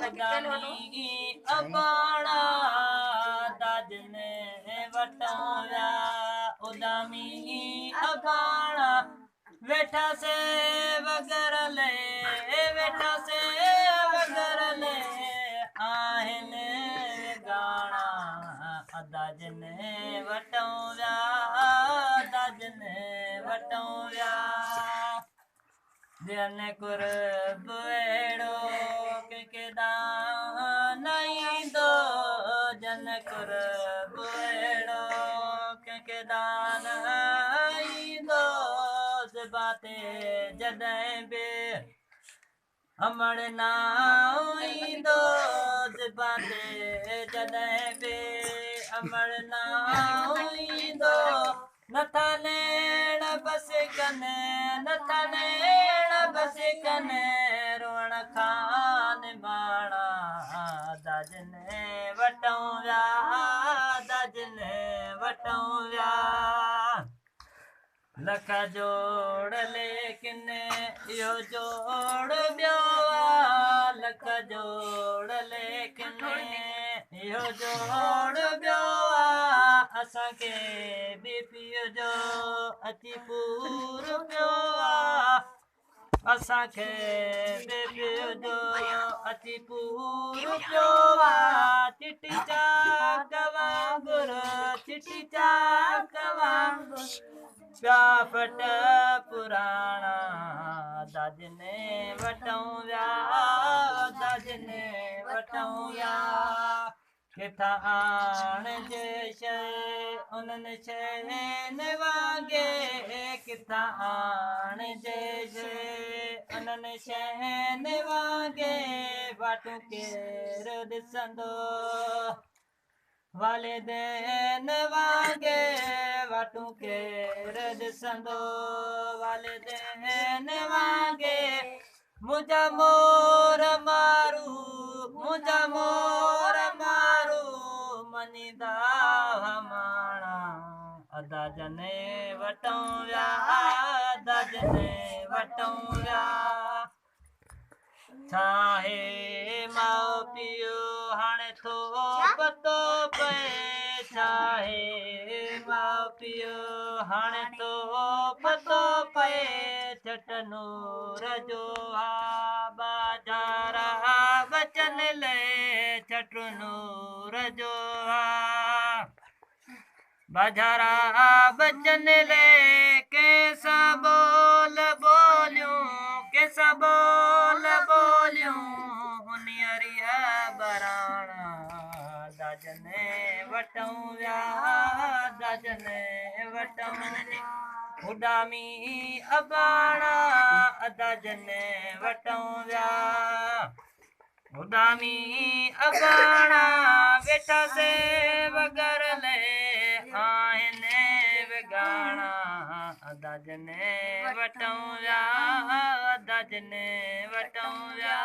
उदामी अबाणा दाजने वटौया उदामी अबाणा वेठा से वगरले आहने गाना दाजने वटौया जन कुर्ब एड़ो के दान नहीं दो जन कुर्ब एड़ो के दान नहीं दो बाते जदे बे हमर नाई दो बाते जदे बे हमर नाई दो नथा नेण बस कने रोण खान माणा दाजने वटौया लख जोड़ लेकिन यो जोड़ ब्यो लख जोड़ लेकिन यो जोड़ ब्यो असां के भी पियो जो अची पूर ब्यो असां के भी पियो जो अची पूर ब्यो चिटी चाक वांगुर प्या फट पुराना दाजने वटौया किथा आण जे शइ उन्हनि शइ वांगे किथा आण जे शइ उन्हनि शइ वांगे वाटू केर ॾिसंदो वालिदैन वांगे वाटू केर ॾिसंदो वालिदैन वांगे मुंहिंजा मोर मारू मनीदा हमारा दाजने वटौया छाहे माओ पियो हाणे थो पतो पए छाहे माओ पियो हाणे थो पतो पए छट नूर जो बाजारा बचन ले छट नूर जो बाजारा बचन ले कैसा बोल बोलियूं हुनियरिया बराणा दाजने वटौया उडामी अबाणा दाजने वटौया उडामी अबाणा वेठा से वगरले आहने गाना दाजने वटौया